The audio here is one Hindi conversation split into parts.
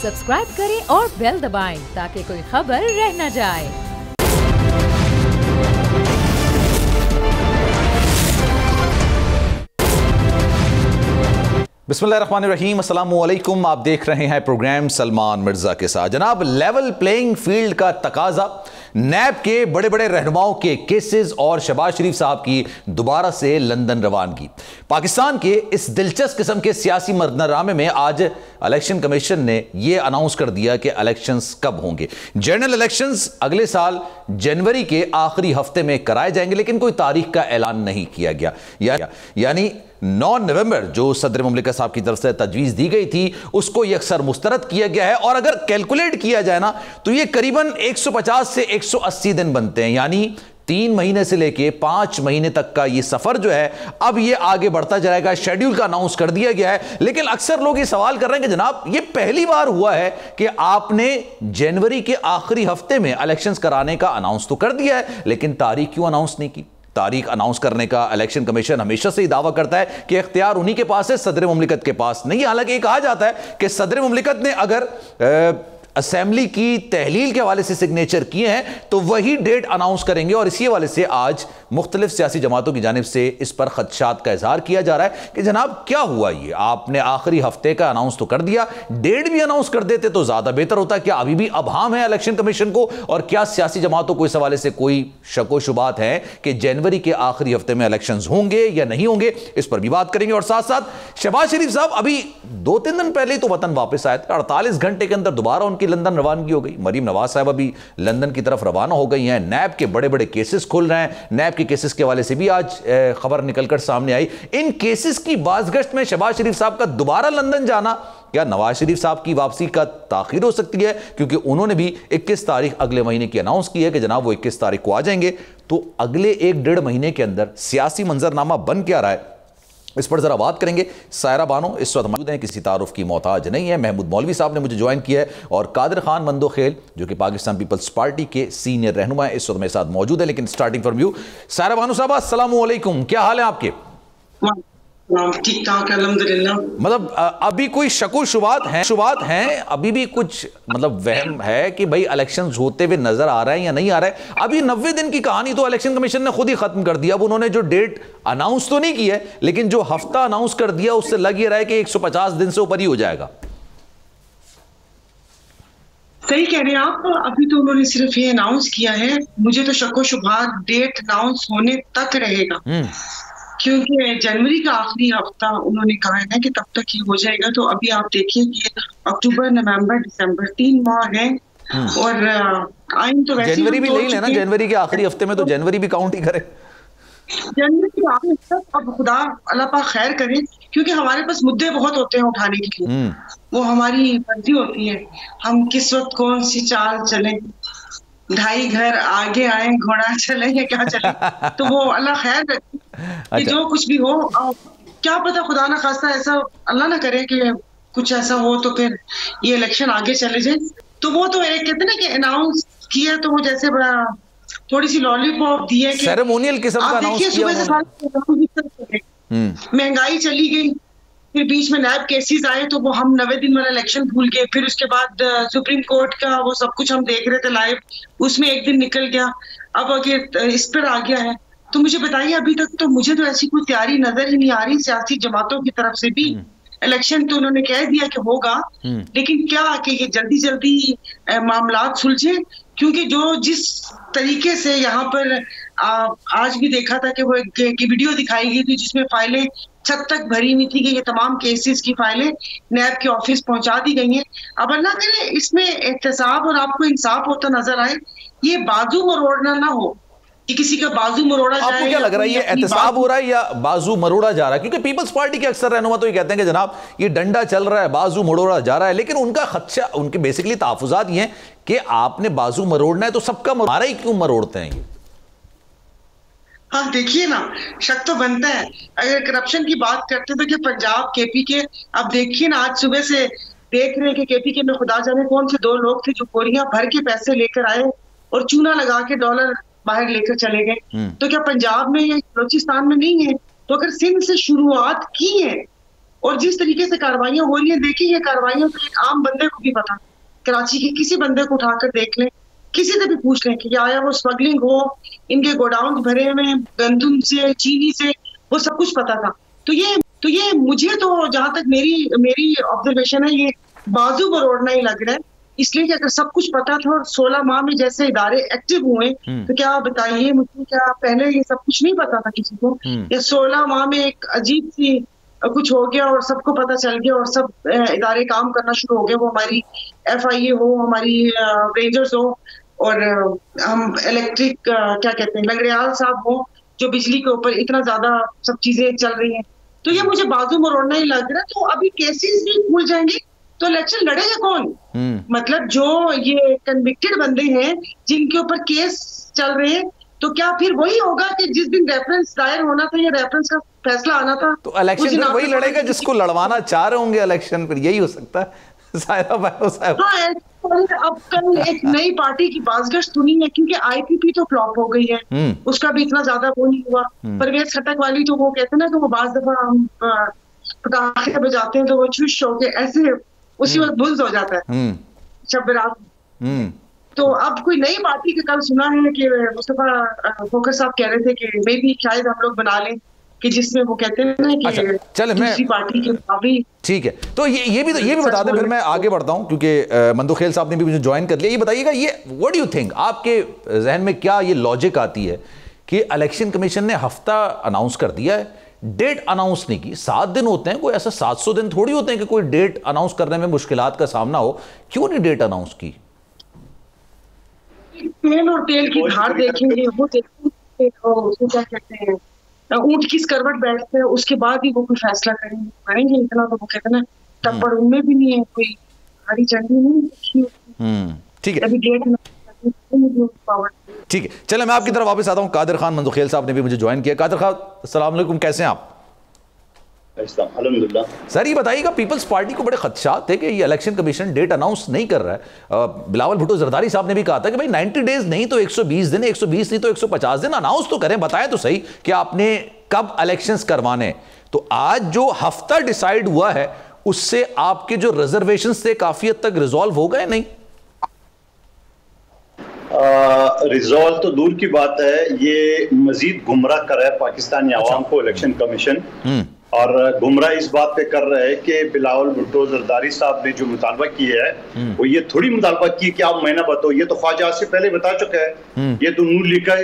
सब्सक्राइब करें और बेल दबाएं ताकि कोई खबर रह न जाए। बिस्मिल्लाहिर्रहमानिर्रहीम, अस्सलामुअलैकुम। आप देख रहे हैं प्रोग्राम सलमान मिर्जा के साथ। जनाब, लेवल प्लेइंग फील्ड का तकाजा, नैब के बड़े बड़े रहनुमाओं के केसेस और शहबाज शरीफ साहब की दोबारा से लंदन रवानगी। पाकिस्तान के इस दिलचस्प किस्म के सियासी मंजरामे में आज इलेक्शन कमीशन ने यह अनाउंस कर दिया कि इलेक्शंस कब होंगे। जनरल इलेक्शंस अगले साल जनवरी के आखिरी हफ्ते में कराए जाएंगे, लेकिन कोई तारीख का ऐलान नहीं किया गया। यानी 9 नवंबर जो सदर मुमलिकत साहब की तरफ से तजवीज़ दी गई थी उसको यकसर मुस्तरद किया गया है। और अगर कैलकुलेट किया जाए ना तो ये करीबन 150 से 180 दिन बनते हैं, यानी 3 महीने से लेके 5 महीने तक का ये सफर जो है अब ये आगे बढ़ता जाएगा। शेड्यूल का अनाउंस कर दिया गया है, लेकिन अक्सर लोग ये सवाल कर रहे हैं कि जनाब ये पहली बार हुआ है कि आपने जनवरी के आखिरी हफ्ते में इलेक्शंस कराने का अनाउंस तो कर दिया है, लेकिन तारीख क्यों अनाउंस नहीं की? तारीख अनाउंस करने का इलेक्शन कमीशन हमेशा से ही दावा करता है कि इख्तियार उन्हीं के पास है, सदर मुमलिकत के पास नहीं। हालांकि कहा जाता है कि सदर मुमलिकत ने अगर असेंबली की तहलील के हवाले से सिग्नेचर किए हैं तो वही डेट अनाउंस करेंगे। और इसी हवाले से आज मुख्तलिफ सियासी जमातों की जानिब से इस पर खदशात का इजहार किया जा रहा है कि जनाब क्या हुआ, ये आपने आखिरी हफ्ते का अनाउंस तो कर दिया, डेट भी अनाउंस कर देते तो ज्यादा बेहतर होता। क्या अभी भी अभाम है इलेक्शन कमीशन को? और क्या सियासी जमातों को इस हवाले से कोई शको शुबात है कि जनवरी के आखिरी हफ्ते में इलेक्शन होंगे या नहीं होंगे? इस पर भी बात करेंगे। और साथ साथ शहबाज शरीफ साहब अभी 2-3 दिन पहले तो वतन वापस आए थे, 48 घंटे के अंदर दोबारा उनकी लंदन रवानगी हो गई। मरीम नवाज साहब अभी लंदन की तरफ रवाना हो गई हैं। नैब के बड़े बड़े केसेस खुल रहे हैं, नैब के केसेस के हवाले से भी आज खबर निकलकर सामने आई। इन केसेस की बाज़गश्त में शहबाज शरीफ साहब का दोबारा लंदन जाना, क्या नवाज शरीफ साहब की वापसी का ताखीर हो सकती है? क्योंकि उन्होंने भी 21 तारीख अगले महीने की अनाउंस की है कि जनाब वो 21 तारीख को आ जाएंगे। तो अगले 1-1.5 महीने के अंदर सियासी मंजरनामा बन क्या रहा है, इस पर जरा बात करेंगे। सायरा बानो इस वक्त मौजूद हैं, किसी तारुफ की मोहताज नहीं है। महमूद मौलवी साहब ने मुझे ज्वाइन किया है और कादिर खान मंदोखेल जो कि पाकिस्तान पीपल्स पार्टी के सीनियर रहनुमा है इस वक्त मेरे साथ मौजूद है। लेकिन starting from you, Saira Bano साहब, अस्सलाम वालेकुम, क्या हाल है आपके? ठीक ठाक अल्हम्दुलिल्लाह। मतलब अभी कोई शको शुबात हैं अभी भी कुछ मतलब वहम है कि भाई इलेक्शंस होते हुए नजर आ रहे हैं या नहीं आ रहे हैं? अभी 90 दिन की कहानी तो इलेक्शन कमीशन ने खुद ही खत्म कर दिया। अब उन्होंने जो डेट अनाउंस तो नहीं की है, लेकिन जो हफ्ता अनाउंस कर दिया उससे लग ये रहा है कि 150 दिन से ऊपर ही हो जाएगा। सही कह रहे हैं आप। अभी तो उन्होंने सिर्फ ये अनाउंस किया है, मुझे तो शको शुबात डेट अनाउंस होने तक रहेगा, क्योंकि जनवरी का आखिरी हफ्ता उन्होंने कहा है कि तब तक ही हो जाएगा। तो अभी आप देखिए कि अक्टूबर, नवंबर, दिसंबर 3 माह हैं और आइन तो वैसे जनवरी भी ले लेना, जनवरी के आखिरी हफ्ते में तो जनवरी भी काउंट ही करे। जनवरी के आखिरी हफ्ते अब खुदा अल्लाह पाक खैर करे, क्योंकि हमारे पास मुद्दे बहुत होते हैं उठाने के लिए, वो हमारी मर्जी होती है हम किस वक्त कौन सी चाल चलें, 2.5 घर आगे आए घोड़ा चले या क्या चले। तो वो अल्लाह खैर रखे कि जो कुछ भी हो, क्या पता खुदा ना खास्ता ऐसा अल्लाह ना करे कि कुछ ऐसा हो तो फिर ये इलेक्शन आगे चले जाए। तो वो तो एक कहते ना कि अनाउंस किया तो वो जैसे बड़ा थोड़ी सी लॉलीपॉप दी है कि सेरेमोनियल किस्म का अनाउंस किया। सुबह से महंगाई चली गई, फिर बीच में नैब केसेस आए तो वो हम 90 दिन वाला इलेक्शन भूल गए, फिर उसके बाद सुप्रीम कोर्ट का वो सब कुछ हम देख रहे थे लाइव, उसमें एक दिन निकल गया, अब अगर इस पर आ गया है। तो मुझे बताइए, अभी तक तो मुझे तो ऐसी कोई तैयारी नजर ही नहीं आ रही सियासी जमातों की तरफ से भी। इलेक्शन तो उन्होंने कह दिया कि होगा, लेकिन क्या कि ये जल्दी जल्दी मामलात सुलझे, क्योंकि जो जिस तरीके से यहाँ पर आज भी देखा था कि वो एक वीडियो दिखाई गई थी जिसमें फाइलें छत तक भरी हुई थी कि ये तमाम केसेस की फाइलें नैब के ऑफिस पहुंचा दी गई हैं। अब अल्लाह करे इसमें एहतसाब और आपको इंसाफ होता नजर आए, ये बाजू मरोड़ना ना हो कि किसी का बाजू मरोड़ा जाए। आपको क्या लग रहा है, ये एहतसाब हो रहा है या बाजू मरोड़ा जा रहा है? क्योंकि पीपल्स पार्टी के अक्सर रहनुमा तो ये कहते हैं कि जनाब ये डंडा चल रहा है, बाजू मरोड़ा जा रहा है, लेकिन उनका खदशा, उनके बेसिकली तहफुजात ये हैं कि आपने बाजू मरोड़ना है तो सबका मारा ही क्यों मरोड़ते हैं ये? हाँ देखिए ना, शक तो बनता है। अगर करप्शन की बात करते तो कि पंजाब केपी के, अब देखिए ना आज सुबह से देख रहे हैं कि केपी के में खुदा जाने कौन से 2 लोग थे जो बोरियां भर के पैसे लेकर आए और चूना लगा के डॉलर बाहर लेकर चले गए। तो क्या पंजाब में या बलोचिस्तान में नहीं है? तो अगर सिंध से शुरुआत की है और जिस तरीके से कार्रवाइयां हो रही है, देखिए ये कार्रवाइयां तो एक आम बंदे को भी पता, कराची के किसी बंदे को उठाकर देख लें, किसी से भी पूछ लें कि आया वो स्मगलिंग हो, इनके गोडाउन भरे हुए हैं गंदम से, चीनी से, वो सब कुछ पता था। तो ये मुझे तो जहां तक मेरी मेरी ऑब्जर्वेशन है, ये बाजू बरोड़ना ही लग रहा है। इसलिए कि अगर सब कुछ पता था और 16 माह में जैसे इदारे एक्टिव हुए, तो क्या बताइए मुझे, क्या पहले ये सब कुछ नहीं पता था किसी को? या 16 माह में एक अजीब सी कुछ हो गया और सबको पता चल गया और सब इदारे काम करना शुरू हो गए, वो हमारी FIA हो, हमारी रेंजर्स हो, और हम इलेक्ट्रिक क्या कहते हैं लंगड़ियाल साहब हो, जो बिजली के ऊपर इतना ज्यादा सब चीजें चल रही हैं। तो ये मुझे बाजू मरोड़ना ही लग रहा है। तो अभी केसेस भी खुल जाएंगे तो इलेक्शन लड़ेगा कौन? मतलब जो ये कन्विक्टेड बंदे हैं जिनके ऊपर केस चल रहे हैं, तो क्या फिर वही होगा कि जिस दिन रेफरेंस दायर होना था या रेफरेंस का फैसला आना था, तो इलेक्शन फिर वही लड़ेगा जिसको लड़वाना चाह रहे होंगे इलेक्शन, फिर यही हो सकता है। हाँ, अब कल एक नई पार्टी की बाज़गश्त सुनी है, क्योंकि IPP तो फ्लॉप हो गई है, उसका भी इतना ज्यादा वो नहीं हुआ। परवेज खटक वाली तो वो कहते हैं ना कि वो बाज दफा हम पटाखे बजाते हैं तो वो चुश होके ऐसे उसी वक्त बुल्स हो जाता है शब रात। तो अब कोई नई पार्टी के कल सुना है कि मुस्तफा फोकर साहब कह रहे थे कि मे भी शायद हम लोग बना लें कि जिसमें वो कहते हैं ना कि अच्छा, चले मैं पार्टी के मुताबिक। ठीक है, तो ये भी बता दें, फिर मैं आगे बढ़ता हूं क्योंकि मंदुखेल साहब ने भी मुझे ज्वाइन कर लिया। ये बताइएगा, ये व्हाट डू यू थिंक, आपके जहन में क्या ये लॉजिक आती है कि इलेक्शन कमीशन ने हफ्ता अनाउंस कर दिया है, डेट अनाउंस नहीं की, 7 दिन होते हैं, कोई ऐसा 700 दिन थोड़ी होते हैं कि कोई डेट अनाउंस करने में मुश्किलात का सामना हो, क्यों नहीं डेट अनाउंस की? तेल और तेल की धार देखेंगे, वो देखेंगे उसको क्या कहते हैं, ऊंट किस करवट बैठते हैं, उसके बाद ही वो कोई फैसला करेंगे। इतना तो वो कहते हैं ना, टप्पड़ उनमें भी नहीं है, कोई हरी झंडी नहीं। ठीक है, ठीक है, चलो मैं आपकी तरफ वापस आता हूं। कादिर खान मंदुखेल साहब ने भी मुझे ज्वाइन किया। कादिर खान, अस्सलाम वालेकुम, कैसे हैं आप? अल्हम्दुलिल्लाह। सर ये बताइएगा, पीपल्स पार्टी को बड़े खदशात थे कि ये इलेक्शन कमीशन डेट अनाउंस नहीं कर रहा है। बिलावल भुट्टो जरदारी साहब ने भी कहा था कि भाई 90 डेज नहीं तो 120 दिन, 120 नहीं तो 150 दिन अनाउंस तो करें, बताएं तो सही कि आपने कब इलेक्शंस करवाने। तो आज जो हफ्ता डिसाइड हुआ है उससे आपके जो रिजर्वेशंस थे काफी हद तक रिजॉल्व हो गए? नहीं रिजॉल्व तो दूर की बात है, ये मजीद गुमराह कर रहा है पाकिस्तानी आवाम को इलेक्शन कमीशन। और गुमराह इस बात पे कर रहे हैं कि बिलावल भुट्टो जरदारी साहब ने जो मुतालबा किया है वो ये थोड़ी मुतालबा की कि आप महीना बताओ, ये तो ख्वाजा आज से पहले बता चुका है। ये तो नून लीग का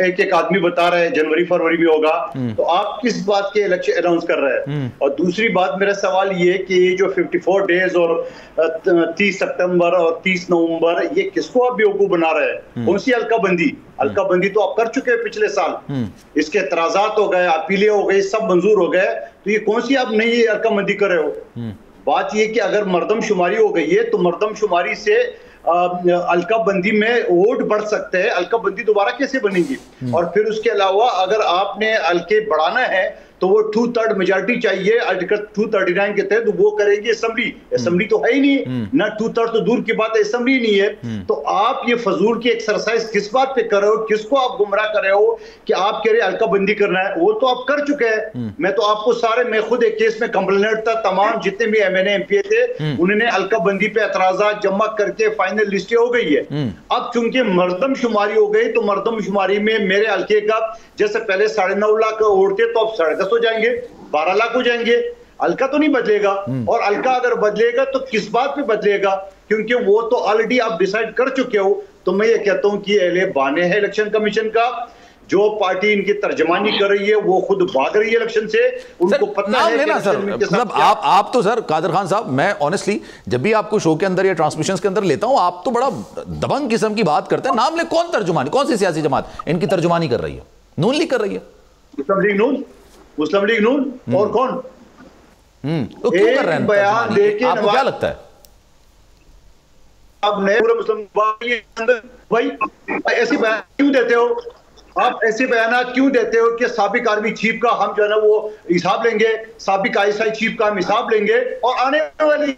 एक एक आदमी बता रहा है जनवरी फरवरी में होगा, तो आप किस बात के इलेक्शन अनाउंस कर रहे हैं? और दूसरी बात, मेरा सवाल ये कि जो 54 डेज और 30 सितंबर और 30 नवंबर, ये किसको आप बेवकूफ बना रहे हैं? कौन सी अलकाबंदी? अलकाबंदी तो आप कर चुके हैं पिछले साल, इसके एतराजात हो गए, अपीलें हो गई, सब मंजूर हो गए, तो ये कौन सी आप नई अलकाबंदी कर रहे हो? बात ये कि अगर मर्दमशुमारी हो गई है तो मर्दमशुमारी से अलकाबंदी में वोट बढ़ सकते हैं, अलकाबंदी दोबारा कैसे बनेगी? और फिर उसके अलावा अगर आपने हल्के बढ़ाना है तो वो 2/3 मेजॉरिटी चाहिए, आर्टिकल 239 के तहत वो करेंगे असेंबली तो है ही नहीं ना, 2/3 तो दूर की बात है, असेंबली नहीं है। तो आप ये फजूल की एक्सरसाइज किस बात पे कर रहे हो? किसको आप गुमराह कर रहे हो कि आप कह रहे अलकाबंदी करना है? वो तो आप कर चुके हैं। मैं तो आपको सारे, मैं खुद एक केस में कंप्लेनेंट था, तमाम जितने भी MNA MPA थे उन्होंने अलकाबंदी पे एतराजात जमा करके फाइनल लिस्टें हो गई है। अब चूंकि मर्दमशुमारी हो गई तो मर्दमशुमारी में मेरे हल्के का जैसे पहले 9.5 लाख वोट थे तो अब 10.5 हो जाएंगे, 12 लाख हो जाएंगे। हल्का तो नहीं बदलेगा, और हल्का अगर बदलेगा तो किस बात पे बदलेगा? क्योंकि वो तो ऑलरेडी आप डिसाइड कर चुके हो। तो मैं ये कहता हूं कि अहले बाने है इलेक्शन कमीशन का, जो पार्टी इनकी तर्जमानी कर रही है वो खुद भाग रही है इलेक्शन से, उनको पता है लेना सर, मतलब आप तो सर कादिर खान साहब, मैं ऑनेस्टली जब भी आपको शो के अंदर या ट्रांसमिशन के अंदर लेता हूं, आप तो बड़ा दबंग किस्म की बात करते हैं। नाम ले, कौन तर्जुमानी, कौन सी सियासी जमात इनकी तर्जुमानी कर रही है? नून लीग कर रही है, मुस्लिम लीग नून और कौन? तो क्यों कर रहे हैं बयान देके? आपको क्या लगता है आप नए पूरे मुस्लिम भाई ऐसे बयान क्यों देते हो? आप ऐसे बयान क्यों देते हो कि साबिक आर्मी चीफ का हम जो है ना वो हिसाब लेंगे, साबिक ISI चीफ का हम हिसाब लेंगे, और आने वाली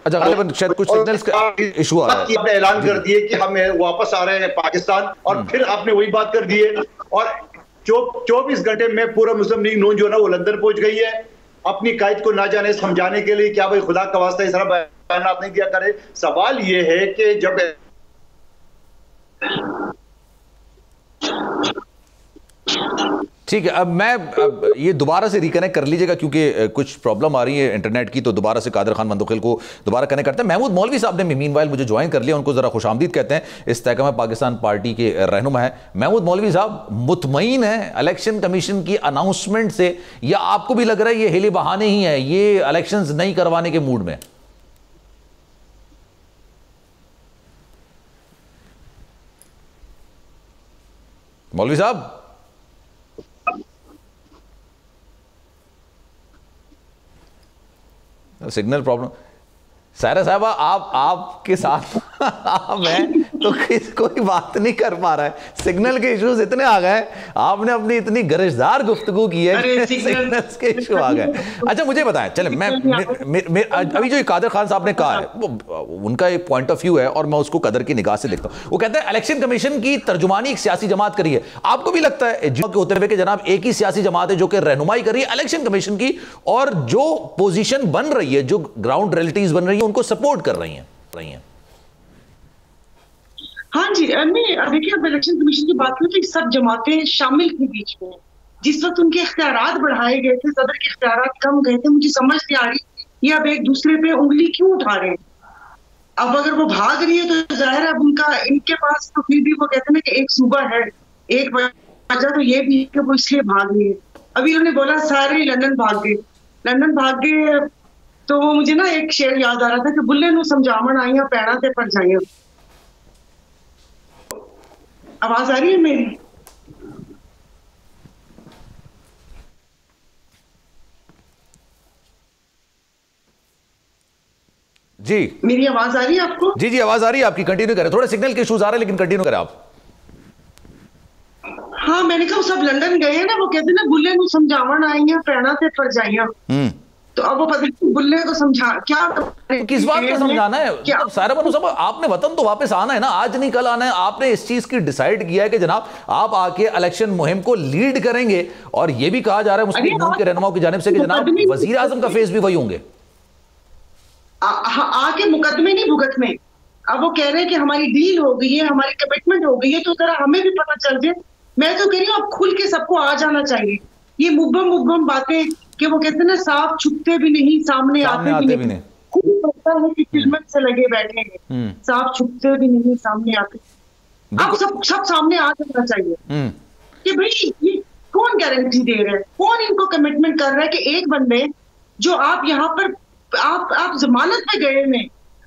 अच्छा गालिबन शायद कुछ सिग्नल्स का इशू आ रहा है। आपने ऐलान कर दिए कि हम वापस आ रहे हैं पाकिस्तान, और फिर आपने वही बात कर दी है, और 24 घंटे में पूरा मुस्लिम लीग नून जो है ना वो लंदन पहुंच गई है अपनी कायद को ना जाने समझाने के लिए। क्या भाई खुदा का वास्ता इस तरह बयान नहीं दिया करे। सवाल ये है कि जब ठीक है, अब ये दोबारा से रिकनेक्ट कर लीजिएगा क्योंकि कुछ प्रॉब्लम आ रही है इंटरनेट की, तो दोबारा से कादर खान मंदुखिल को दोबारा कनेक्ट करते हैं। महमूद मौलवी साहब ने मीनवाइल मुझे ज्वाइन कर लिया, उनको जरा खुशामदीद कहते हैं, इस्तेहकाम पाकिस्तान पार्टी के रहनुमा है। महमूद मौलवी साहब मुतमईन है इलेक्शन कमीशन की अनाउंसमेंट से, या आपको भी लग रहा है ये हिली बहाने ही है, ये इलेक्शंस नहीं करवाने के मूड में? मौलवी साहब सिग्नल प्रॉब्लम। सायरा साहबा आपके साथ आप हैं तो कोई बात नहीं कर पा रहा है, सिग्नल के इश्यूज इतने आ गए, आपने अपनी इतनी गरजदार गुफ्तगू की है कि सिग्नल्स के इशू आ गए। अच्छा मुझे बताएं, चले मैं अभी जो कादर खान साहब ने कहा है वो उनका एक पॉइंट ऑफ व्यू है और मैं उसको कदर की निगाह से देखता हूं। वो कहते हैं इलेक्शन कमीशन की तर्जुमानी एक सियासी जमात करी है। आपको भी लगता है होते हुए कि जनाब एक ही सियासी जमात है जो कि रहनुमाई कर रही है इलेक्शन कमीशन की, और जो पोजीशन बन रही है, जो ग्राउंड रियलिटीज बन रही है, उनको सपोर्ट कर रही हैं? हाँ जी, देखिए अब इलेक्शन कमीशन की बात करें तो सब जमातें शामिल थी बीच में। जिस वक्त उनके इख्तियारात बढ़ाए गए थे, सदर के इख्तियारात कम गए थे, मुझे समझ नहीं आ रही ये अब एक दूसरे पे उंगली क्यों उठा रहे हैं। अब अगर वो भाग रही है तो जाहिर है अब इनके पास तो फिर भी वो कहते हैं ना कि एक सूबा है, एक वजह तो ये भी है कि वो इसलिए भाग रही है। अभी उन्होंने बोला सारे लंदन भाग गए, तो वो मुझे ना एक शेर याद आ रहा था कि बुल्ले नू समझावन आईया पैड़ा ते पर जाइया। आवाज आ रही है मेरी? जी मेरी आवाज आ रही है आपको? जी आवाज आ रही है आपकी, कंटिन्यू करें। थोड़े सिग्नल के इश्यूज आ रहे हैं लेकिन कंटिन्यू करें आप। हाँ मैंने कहा सब लंदन गए हैं ना, वो कहते ना बुल्ले नू समझावन आईया पैड़ा ते पर जाइया। तो अब वो पता नहीं बुल्ले को समझा क्या, किस बात को समझाना है? मतलब सारा बनो साहब आपने वतन तो वापस आना है ना, आज नहीं कल आना है। आपने इस चीज की डिसाइड किया है कि जनाब आप आके इलेक्शन मुहिम को लीड करेंगे, और ये भी कहा जा रहा है मुस्लिम लीग के रहनुमाओं की जानिब से कि जनाब वजीर आजम का फेस भी वही होंगे। आके मुकदमे नहीं भुगत में। अब वो कह रहे हैं कि हमारी डील हो गई है, हमारी कमिटमेंट हो गई है, तो जरा हमें भी पता चल जाए। मैं तो कह रही हूँ अब खुल के सबको आ जाना चाहिए। ये मुब्बम बातें कि वो कहते हैं ना साफ छुपते भी नहीं, सामने आते भी नहीं। खुद पता है कि खिदमत से लगे बैठे हैं, साफ छुपते भी नहीं, सामने आते। अब सब सामने आ जाना चाहिए कि भाई ये कौन गारंटी दे रहा है, कौन इनको कमिटमेंट कर रहा है कि एक बंदे जो आप यहाँ पर आप जमानत पे गए हुए,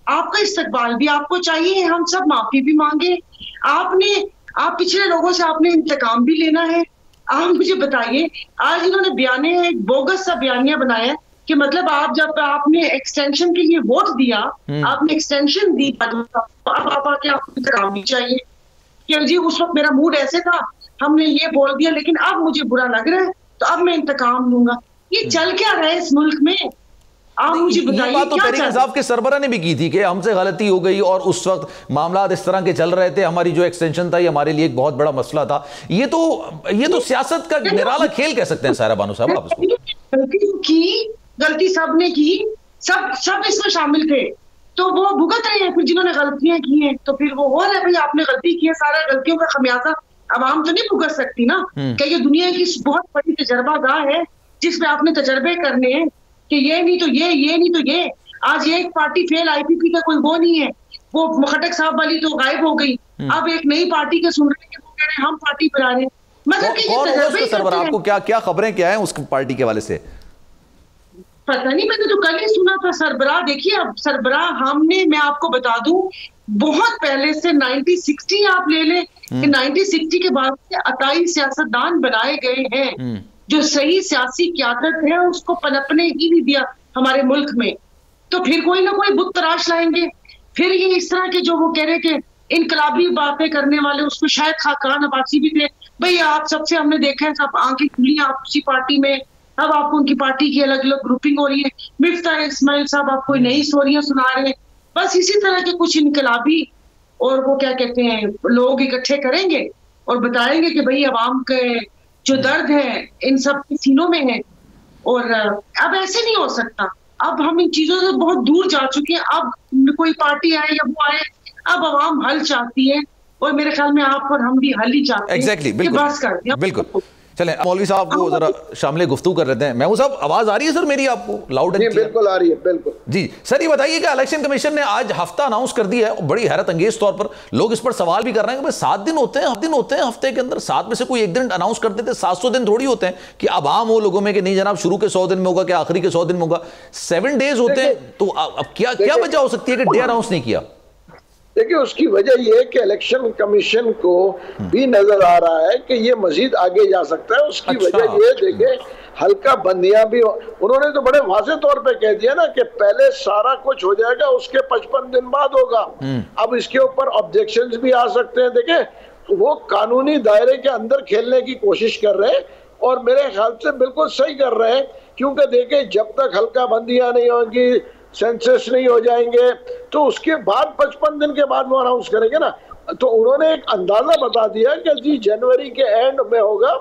आपका इस्तकबाल भी आपको चाहिए, हम सब माफी भी मांगे, आप पिछले लोगों से आपने इंतकाम भी लेना है। आप मुझे बताइए, आज इन्होंने बयाने एक बोगस सा बयानिया बनाया कि मतलब आप जब आपने एक्सटेंशन के लिए वोट दिया, आपने एक्सटेंशन दी, अब आप आके आपको इंतकाम भी चाहिए कि जी उस वक्त मेरा मूड ऐसे था, हमने ये बोल दिया, लेकिन अब मुझे बुरा लग रहा है तो अब मैं इंतकाम लूंगा। ये चल क्या रहा है इस मुल्क में? आप मुझे बताइए। बात तो तहरीक इंसाफ के सरबरा ने भी की थी कि हमसे गलती हो गई और उस वक्त मामला इस तरह के चल रहे थे, हमारी जो एक्सटेंशन था ये हमारे लिए एक बहुत बड़ा मसला था। ये तो सियासत का निराला खेल कह सकते हैं सायरा बानो साहब। आप गलती सबने की, सब इसमें शामिल थे, तो वो भुगत रहे हैं। फिर जिन्होंने गलतियां की हैं तो फिर वो हो रहा है भाई आपने गलती की है, सारा गलतियों का खमियाजा आवाम तो नहीं भुगत सकती ना। क्या ये दुनिया की बहुत बड़ी तजर्बागाह है जिसमें आपने तजर्बे करने हैं कि ये नहीं तो ये नहीं तो ये। आज ये एक पार्टी फेल आईपीपी का कोई वो नहीं है, वो मुखटक साहब वाली तो गायब हो गई, अब एक नई पार्टी के सुन रहे हैं, वो कह रहे हैं हम पार्टी बना रहे हैं। मतलब आपको क्या खबरें क्या है उस पार्टी के वाले से? पता नहीं, मैंने तो कल ही सुना था सरबराह। देखिए अब सरबराह मैं आपको बता दूं बहुत पहले से 1960 आप ले लें कि 1960 के बाद से 28 सियासतदान बनाए गए हैं जो सही सियासी क़यादत है उसको पनपने ही नहीं दिया हमारे मुल्क में। तो फिर कोई ना कोई बुत तराश लाएंगे। फिर ये इस तरह के जो वो कह रहे कि इनकलाबी बातें करने वाले, उसको शायद खाकान अब्बासी भी थे, भाई आप सबसे हमने देखा है सब आंखें खुली आप उसी पार्टी में, अब आपको उनकी पार्टी की अलग अलग ग्रुपिंग हो रही है। मिफ्ता इस्माइल साहब आप कोई नई स्टोरियां सुना रहे हैं। बस इसी तरह के कुछ इनकलाबी और वो क्या कहते हैं लोग इकट्ठे करेंगे और बताएंगे कि भाई अवाम के जो दर्द है इन सब के सीनों में है। और अब ऐसे नहीं हो सकता। अब हम इन चीजों से बहुत दूर जा चुके हैं। अब कोई पार्टी आए या वो आए, अब अवाम हल चाहती है और मेरे ख्याल में आप और हम भी हल ही चाहते हैं। एग्जैक्टली, बिल्कुल बिल्कुल। चलें मौलवी साहब को जरा शामिल गुफ्तगू कर लेते हैं। महमूद साहब आवाज आ रही है सर मेरी आपको लाउड एंड क्लियर? बिल्कुल आ रही है, बिल्कुल जी सर। ये बताइए कि इलेक्शन कमीशन ने आज हफ्ता अनाउंस कर दिया है, बड़ी हैरत अंगेज तौर पर लोग इस पर सवाल भी कर रहे हैं कि भाई 7 दिन होते हैं हफ्ते के अंदर, 7 में से कोई एक दिन अनाउंस कर देते, 700 दिन थोड़ी होते हैं कि अब आम हो लोगों में कि नहीं जनाब शुरू के 100 दिन में होगा कि आखिरी के 100 दिन में होगा। 7 डेज होते हैं, तो अब क्या वजह हो सकती है कि डे अनाउंस नहीं किया? देखिए उसकी वजह यह है कि इलेक्शन कमीशन को भी नजर आ रहा है कि ये मजीद आगे जा सकता है। उसकी वजह ये देखिए हल्का बंदियां भी उन्होंने तो बड़े वाज़ेह तौर पे कह दिया ना कि पहले सारा कुछ हो जाएगा, उसके 55 दिन बाद होगा। अब इसके ऊपर ऑब्जेक्शंस भी आ सकते हैं। देखें वो कानूनी दायरे के अंदर खेलने की कोशिश कर रहे हैं और मेरे ख्याल से बिल्कुल सही कर रहे हैं, क्योंकि देखें जब तक हल्का बंदियां नहीं होंगी, सेंसस नहीं हो जाएंगे, तो उसके बाद 55 दिन के बाद वो अनाउंस करेंगे ना। तो उन्होंने एक अंदाजा बता दिया कि जी जनवरी के एंड में होगा,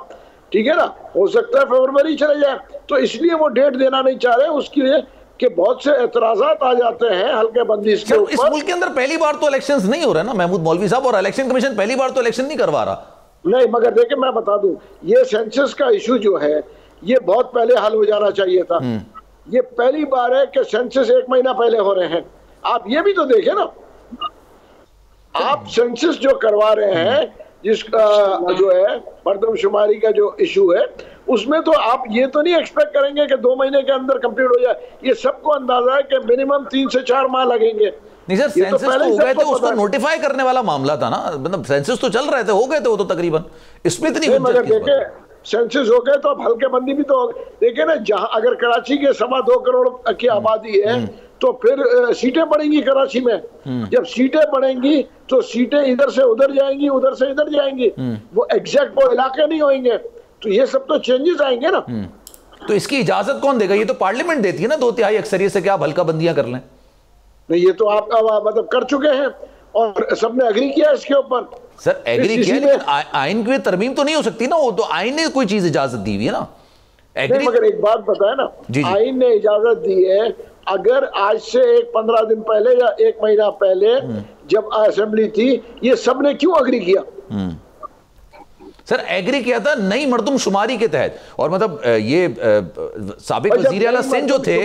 ठीक है ना, हो सकता है फरवरी चले जाए। तो इसलिए वो डेट देना नहीं चाह रहे, उसकी वजह कि बहुत से एतराजात आ जाते हैं हल्के बंदी के ऊपर। इस मुल्क के अंदर पहली बार तो इलेक्शंस नहीं हो रहे ना महमूद मौलवी साहब, और इलेक्शन कमीशन पहली बार तो इलेक्शन नहीं करवा रहा। नहीं, मगर देखिए मैं बता दूं, ये सेंसस का इशू जो है ये बहुत पहले हल हो जाना चाहिए था। ये पहली बार है कि सेंसस 1 महीना पहले हो रहे हैं। आप ये भी तो देखें ना, आप सेंसस जो करवा रहे हैं जिसका जो है मर्दमशुमारी का जो इशू है, उसमें तो आप ये तो नहीं एक्सपेक्ट करेंगे कि 2 महीने के अंदर कंप्लीट हो जाए। ये सबको अंदाजा है कि मिनिमम 3 से 4 माह लगेंगे। नहीं सर, सेंसस तो हो गए थे, उसको नोटिफाई करने वाला मामला था ना, मतलब सेंसस तो चल रहे थे, हो गए थे वो तो तकरीबन। इसमें इतनी मगर देखे सेंसस हो गए तो अब हल्के बंदी भी तो देखे ना। जहां अगर कराची के 2.25 करोड़ की आबादी है तो फिर सीटें बढ़ेंगी कराची में। जब सीटें बढ़ेंगी तो सीटें इधर से उधर जाएंगी, उधर से इधर जाएंगी, वो एग्जैक्ट वो इलाके नहीं होंगे। तो ये सब तो चेंजेस आएंगे ना। तो इसकी इजाजत कौन देगा? ये तो पार्लियामेंट देती है ना 2/3 अक्सरियत से कि आप हल्का बंदियां कर लें। नहीं, ये तो आप मतलब कर चुके हैं और सबने एग्री किया इसके ऊपर। सर एग्री किया, लेकिन आइन की तरमीम तो नहीं हो सकती ना, वो तो आइन ने कोई चीज इजाजत दी हुई है ना। नहीं, मगर एक बात बताए ना, आइन ने इजाजत दी है। अगर आज से 15 दिन पहले या 1 महीना पहले जब असेंबली थी, ये सबने क्यों एग्री किया? सर एग्री किया था नई मर्दमशुमारी के तहत, और मतलब ये साबिक वजीर आला सिंध जो थे,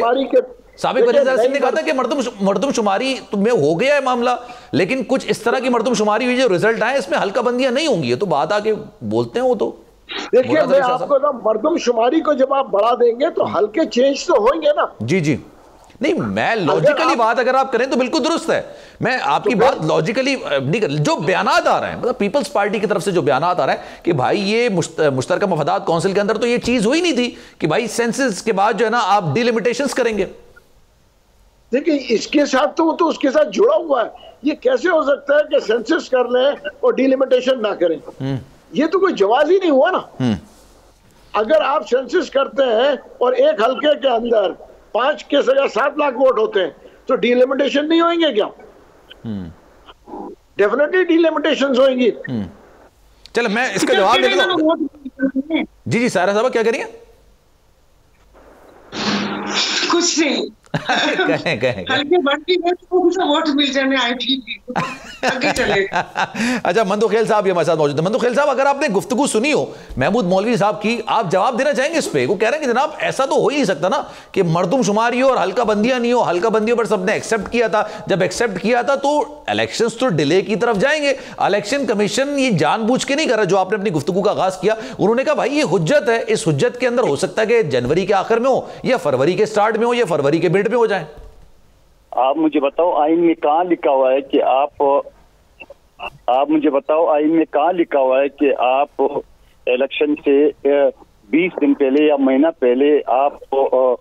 साबिक वजीर आला सिंध ने कहा था कि मर्दमशुमारी में हो गया है मामला, लेकिन कुछ इस तरह की मर्दमशुमारी हुई जो रिजल्ट आए इसमें हल्का बंदियां नहीं होंगी। तो बात आके बोलते हैं वो तो देखिए मैं आपको ना, मर्दमशुमारी को जब आप बढ़ा देंगे तो हल्के चेंज तो होंगे ना। जी जी, नहीं मैं लॉजिकली बात अगर आप करें तो बिल्कुल दुरुस्त है। मैं आपकी बात लॉजिकली नहीं कर, जो बयानात आ रहे हैं मतलब पीपल्स पार्टी की तरफ से जो बयानात आ रहे हैं कि भाई ये मुश्तरका मफादात काउंसिल के अंदर तो ये चीज हुई नहीं थी कि भाई सेंसस के बाद जो है ना आप डिलिमिटेशंस करेंगे। देखिए इसके साथ तो वो तो उसके साथ जुड़ा हुआ है। ये कैसे हो सकता है कि सेंसस कर लें और डिलिमिटेशन ना करें? ये तो कोई जवाब ही नहीं हुआ ना। अगर आप सेंसस करते हैं और एक हल्के के अंदर 5 के जगह 7 लाख वोट होते हैं तो डिलिमिटेशन नहीं होंगे क्या? डेफिनेटली डिलिमिटेशंस होंगी। चलो मैं इसका जवाब देता हूं। जी जी सारा साहब क्या करिए? कुछ नहीं हल्के बढ़ती है तो वोट मिल जाने आगे चले। अच्छा मंदोखेल साहब ये हमारे साथ मौजूद है। मंदोखेल साहब अगर आपने गुफ्तगू सुनी हो महमूद मौलवी साहब की, आप जवाब देना चाहेंगे इस पे? वो कह रहे हैं कि जनाब ऐसा तो हो ही नहीं सकता ना कि मर्दमशुमारी हो और हल्का बंदियां नहीं हो। हल्का बंदियों पर सबने एक्सेप्ट किया था, जब एक्सेप्ट किया था तो इलेक्शंस तो डिले की तरफ जाएंगे। इलेक्शन कमीशन ये जानबूझ के नहीं कर रहा। जो आपने अपनी गुफ्तगू का आगाज किया, उन्होंने कहा भाई ये हुज्जत है, इस हुज्जत के अंदर हो सकता है कि जनवरी के आखिर में हो या फरवरी के स्टार्ट में हो या फरवरी के मिड में हो जाए। आप मुझे बताओ आइन में कहाँ लिखा हुआ है कि आप मुझे बताओ आइन में कहाँ लिखा हुआ है कि आप इलेक्शन से 20 दिन पहले या महीना पहले आप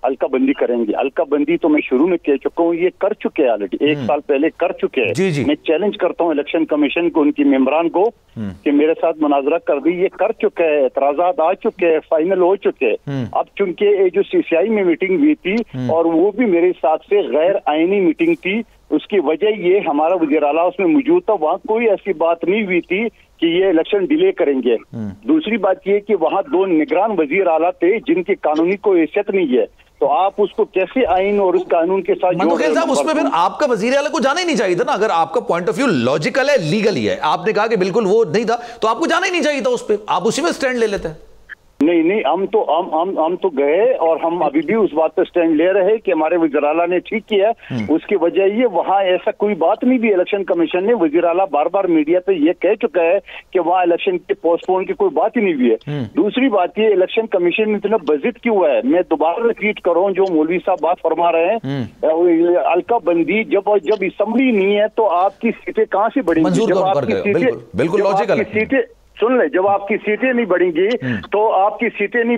अलका बंदी करेंगे। अलका बंदी तो मैं शुरू में कह चुका हूँ, ये कर चुके हैं ऑलरेडी, 1 साल पहले कर चुके हैं। मैं चैलेंज करता हूँ इलेक्शन कमीशन को, उनकी मेंबरान को कि मेरे साथ मुनाजरा कर दी। ये कर चुके हैं, एतराजात आ चुके हैं, फाइनल हो चुके हैं। अब चूंकि जो CCI में मीटिंग हुई थी और वो भी मेरे हिसाब से गैर आईनी मीटिंग थी, उसकी वजह ये हमारा वज़ीर आला उसमें मौजूद था, वहाँ कोई ऐसी बात नहीं हुई थी कि ये इलेक्शन डिले करेंगे। दूसरी बात ये कि वहाँ 2 निगरान वज़ीर आला थे जिनकी कानूनी कोई हैसियत नहीं है, तो आप उसको कैसे आइन और उस कानून के साथ मंदोखेल साहब, उसमें फिर आपका वज़ीर आला को जाना ही नहीं चाहिए था ना। अगर आपका पॉइंट ऑफ व्यू लॉजिकल है, लीगल ही है, आपने कहा कि बिल्कुल वो नहीं था, तो आपको जाना ही नहीं चाहिए था उस पर, आप उसी में स्टैंड ले लेते हैं। नहीं, हम तो गए और हम अभी भी उस बात पर स्टैंड ले रहे हैं कि हमारे वज़ीर आला ने ठीक किया। उसकी वजह ये, वहाँ ऐसा कोई बात नहीं भी, इलेक्शन कमीशन ने, वज़ीर आला बार बार मीडिया पे ये कह चुका है कि वहाँ इलेक्शन के पोस्टपोन की कोई बात ही नहीं हुई है। दूसरी बात ये, इलेक्शन कमीशन में इतना बजित क्यों है? मैं दोबारा रिपीट कर रहा हूँ जो मौलवी साहब बात फरमा रहे हैं, अलका बंदी जब असेंबली नहीं है तो आपकी सीटें कहाँ से बढ़ेंगी? जब आपकी सीटें सुन ले, जब आपकी सीटें नहीं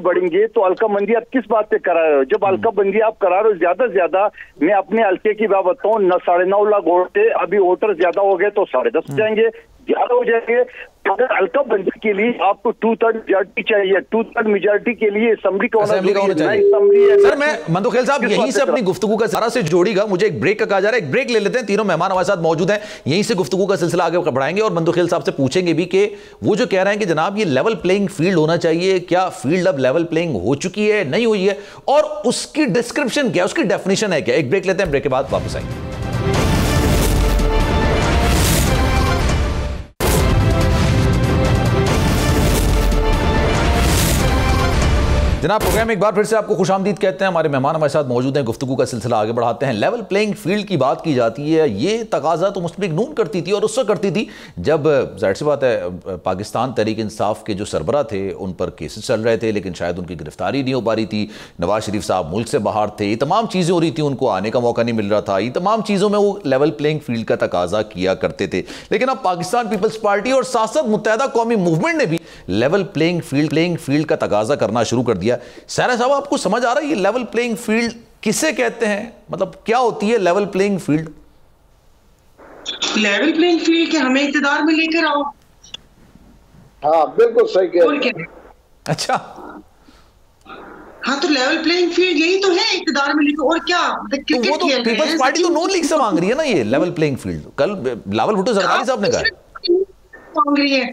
बढ़ेंगी तो अलका बंदी आप किस बात पे करा रहे हो? जब अलका बंदी आप करा रहे हो, ज्यादा से ज्यादा मैं अपने हल्के की बात बताऊं, 9.5 लाख वोट थे, अभी वोटर ज्यादा हो गए तो 10.5 जाएंगे, ज्यादा हो जाएंगे। अगर अलका बंदी के लिए आपको 2/3 मेजॉरिटी चाहिए, 2/3 मेजॉरिटी के लिए असेंबली का होना चाहिए। सर, मैं मंदोखेल साहब यहीं से अपनी गुफ्तगू का सारा से जोड़ीगा, मुझे एक ब्रेक का कहा जा रहा है, एक ब्रेक ले लेते हैं। तीनों मेहमान हमारे साथ मौजूद हैं, यहीं से गुफ्तगू का सिलसिला आगे बढ़ाएंगे और मंदोखेल साहब से पूछेंगे भी कि वो जो कह रहे हैं कि जनाब ये लेवल प्लेइंग फील्ड होना चाहिए, क्या फील्ड अब लेवल प्लेइंग हो चुकी है, नहीं हुई है, और उसकी डिस्क्रिप्शन क्या, उसकी डेफिनेशन है क्या? एक ब्रेक लेते हैं, ब्रेक के बाद वापस आएंगे। जनाब, प्रोग्राम एक बार फिर से आपको खुशामदीद कहते हैं। हमारे मेहमान हमारे साथ मौजूद हैं, गुफ्तगू का सिलसिला आगे बढ़ाते हैं। लेवल प्लेइंग फील्ड की बात की जाती है, ये तकाजा तो मुस्लिम लीग नून करती थी और उस वक्त करती थी जब जाहिर सी बात है पाकिस्तान तहरीक इंसाफ के जो सरबरा थे उन पर केसेस चल रहे थे, लेकिन शायद उनकी गिरफ्तारी नहीं हो पा रही थी। नवाज शरीफ साहब मुल्क से बाहर थे, ये तमाम चीज़ें हो रही थी, उनको आने का मौका नहीं मिल रहा था, ये तमाम चीज़ों में वो लेवल प्लेइंग फील्ड का तकाजा किया करते थे। लेकिन अब पाकिस्तान पीपल्स पार्टी और साथ साथ मुत्तहदा कौमी मूवमेंट ने भी लेवल प्लेइंग फील्ड का तकाजा करना शुरू कर दिया। सारा साहब, आपको समझ आ रहा है ये लेवल प्लेइंग फील्ड किसे कहते हैं? मतलब क्या होती है level playing field? Level playing field के हमें इक़्तिदार में लेकर आओ। हाँ, बिल्कुल सही कह रहे हैं। अच्छा, हाँ, तो लेवल प्लेइंग फील्ड यही तो है, इक़्तिदार में लेकर, और क्या? तो वो तो पीपल्स पार्टी तो नून लीग से मांग रही है ना ये लेवल प्लेइंग फील्ड। कल बिलावल भुट्टो जरदारी साहब ने कहा मांग रही है,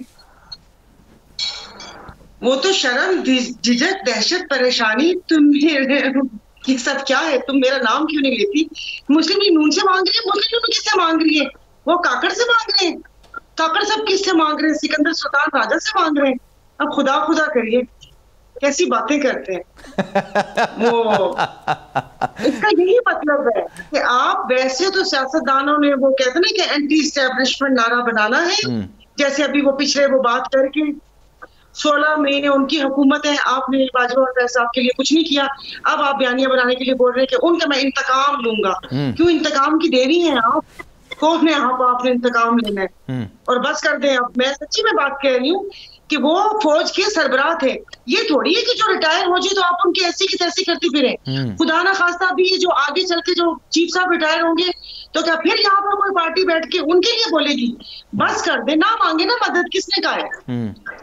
वो तो शर्म, झिझक, दहशत, परेशानी, तुम ये सब क्या है? तुम मेरा नाम क्यों नहीं लेती? मुस्लिम लीग नून से मांग रही है, मुस्लिम लीग किससे मांग रही है? वो काकड़ से मांग रहे हैं। काकड़ सब किससे मांग रहे हैं? सिकंदर सुल्तान राजा से मांग रहे हैं। अब खुदा खुदा करिए, कैसी बातें करते हैं वो। इसका यही मतलब है कि आप, वैसे तो सियासतदानों ने वो कहते ना कि एंटी एस्टेब्लिशमेंट नारा बनाना है, जैसे अभी वो पिछले वो बात करके 16 महीने उनकी हुकूमत है, आपने वाजपेयी साहब के लिए कुछ नहीं किया, अब आप बयानियां बनाने के लिए बोल रहे हैं कि उनका मैं इंतकाम लूंगा। क्यों इंतकाम की देरी है? आप कौन है आपने इंतकाम लेना है? और बस कर दें। अब मैं सच्ची में बात कह रही हूँ कि वो फौज के सरबराह थे, ये थोड़ी है कि जो रिटायर हो जाए तो आप उनकी ऐसी की तैसी करती फिरे। खुदा ना खास्ता भी जो आगे चल के जो चीफ साहब रिटायर होंगे तो क्या फिर यहाँ पर कोई पार्टी बैठ के उनके लिए बोलेगी? बस कर दे, ना मांगे ना मदद, किसने कहा है?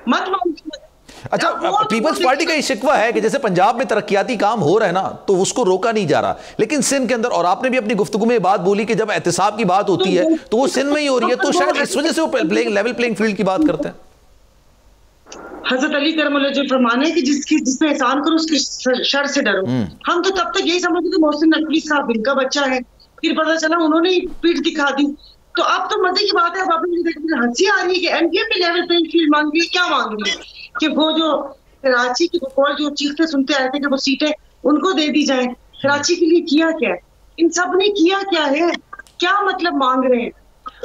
मत मांगे। अच्छा, पीपल्स पार्टी का ये शिकवा है कि जैसे पंजाब में तरक्याती काम हो रहा है ना, तो उसको रोका नहीं जा रहा, लेकिन सिंध के अंदर, और आपने भी अपनी गुफ्तगू में बात बोली कि जब एहतिसाब की बात होती है तो वो सिंध में ही हो रही है, तो शायद इस वजह से वो लेवल प्लेइंग फील्ड की बात करते हैं। हजरत अली करमल्लाह जो फरमाने कि जिसमें एहसान करो उसके शर से डरो। हम तो तब तक यही समझते थे मोहसिन नकवी साहब इनका बच्चा है, फिर पता चला उन्होंने ही पीठ दिखा दी। तो अब तो मजे की बात है, अब हंसी आ रही है कि एनडीए पे लेवल प्लेइंग फील्ड मांग रही है। क्या मांग रही है? कि वो जो कराची की कॉल जो चीखते सुनते आए थे कि वो सीटें उनको दे दी जाए। कराची के लिए किया क्या? इन सब ने किया क्या है? क्या मतलब मांग रहे हैं?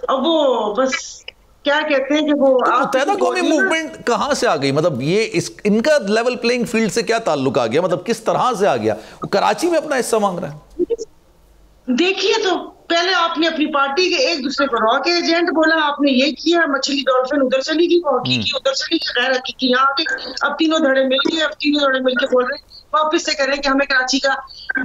अब वो बस क्या कहते हैं कि वो मुत्तहदा कौमी मूवमेंट कहां से आ गई? मतलब ये इनका लेवल प्लेइंग फील्ड से क्या ताल्लुक आ गया? मतलब किस तरह से आ गया? वो कराची में अपना हिस्सा मांग रहा है। देखिए तो पहले आपने अपनी पार्टी के एक दूसरे को रॉ के एजेंट बोला, आपने ये किया, मछली डॉल्फिन उधर चली गई, हकीकी उधर चली गई, गैर हकीकी यहाँ पे। अब तीनों धड़े मिल गए, अब तीनों धड़े मिलके बोल रहे हैं वापिस से करें कि हमें कराची का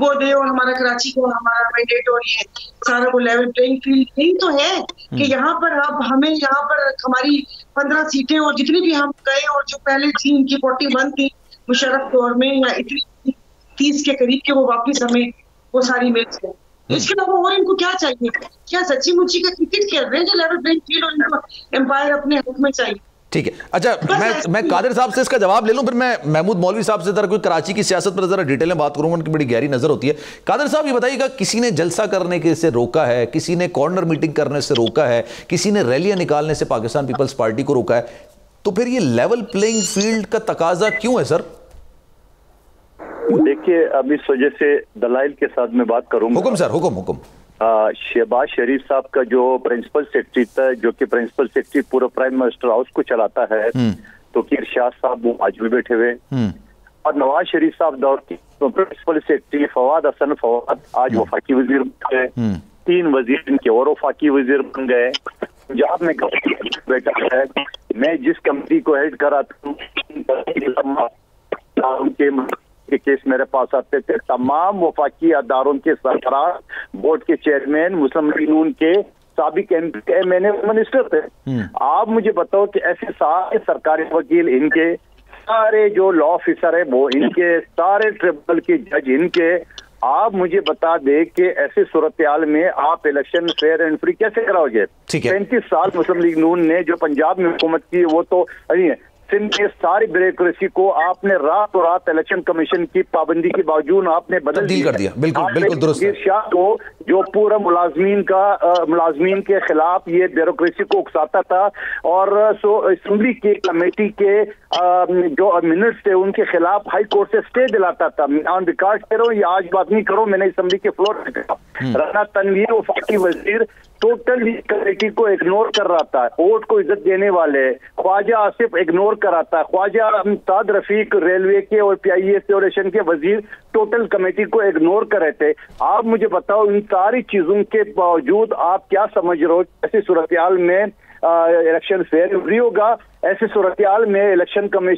वो दे और हमारा कराची को हमारा मैंडेट और ये सारा वो लेवल प्लेइंग फील्ड नहीं तो है कि यहाँ पर अब हमें यहाँ पर हमारी 15 सीटें और जितनी भी हम गए और जो पहले थी इनकी 41 थी मुशर्रफ दौर में या इतनी 30 के करीब के वो वापिस हमें वो सारी मिल गए। इसके अलावा और इनको क्या चाहिए? क्या सच्ची मुच्ची का क्रिकेट खेल रहे हैं जो लेवल प्लेइंग फील्ड और इनको एम्पायर अपने हक में चाहिए? ठीक है, अच्छा मैं कादिर साहब से इसका जवाब ले लूं, फिर मैं महमूद मौलवी साहब से जरा कोई कराची की सियासत पर जरा डिटेल में बात करूंगा, उनकी बड़ी गहरी नजर होती है। कादिर साहब ये बताइएगा, किसी ने जलसा करने के से रोका है, किसी ने कॉर्नर मीटिंग करने से रोका है, किसी ने रैलियां निकालने से पाकिस्तान पीपल्स पार्टी को रोका है, तो फिर ये लेवल प्लेइंग फील्ड का तकाजा क्यों है सर? देखिए, अब इस वजह से दलाइल के साथ मैं बात करूंगा। हुक्म सर, हुक्म। शहबाज शरीफ साहब का जो प्रिंसिपल सेक्रेटरी था, जो कि प्रिंसिपल सेक्रेटरी पूरा प्राइम मिनिस्टर हाउस को चलाता है, तो इरशाद साहब वो आज भी बैठे हुए, और नवाज शरीफ साहब दौर की प्रिंसिपल सेक्रेटरी फवाद हसन फवाद आज वफाकी वजीर बन गए, 3 वजीर इनके और वफाकी वजीर बन गए। पंजाब में बैठा है, मैं जिस कमेटी को हेड कराता हूँ के केस मेरे पास आते थे, तमाम वफाकी अदारों के सरबराह, बोर्ड के चेयरमैन, मुस्लिम लीग नून के साबिक एमएनए मिनिस्टर थे। आप मुझे बताओ कि ऐसे सारे सरकारी वकील इनके, सारे जो लॉ ऑफिसर है वो इनके, सारे ट्रिब्यूनल के जज इनके, आप मुझे बता दे कि ऐसे सूरत-ए-हाल में आप इलेक्शन फेयर एंड फ्री कैसे कराओगे? 35 साल मुस्लिम लीग नून ने जो पंजाब में हुकूमत की वो तो नहीं है। सिंध के सारी ब्यूरोक्रेसी को आपने रातों रात इलेक्शन कमीशन की पाबंदी के बावजूद आपने बदल कर दिया। बिल्कुल दुरुस्त। इरशाद को जो पूरा मुलाजमीन के खिलाफ ये ब्यूरोक्रेसी को उकसाता था और असेंबली के कमेटी के जो मिनट्स थे उनके खिलाफ हाई कोर्ट से स्टे दिलाता था। ऑन रिकॉर्ड कह रहा हूँ, ये आज बात नहीं करो, मैंने असेंबली के फ्लोर पे कहा। राना तनवीर वफाकी वजीर टोटल कमेटी को इग्नोर कर रहा था, वोट को इज्जत देने वाले। ख्वाजा आसिफ इग्नोर कर रहा था, ख्वाजा मुमताज रफीक रेलवे के और PIA एक्सप्लोरेशन के वजीर टोटल कमेटी को इग्नोर कर रहे थे। आप मुझे बताओ, इन सारी चीजों के बावजूद आप क्या समझ रहे हो ऐसी सूरत-ए-हाल में इलेक्शन फेयर फ्री होगा? ऐसे सूरत-ए-हाल में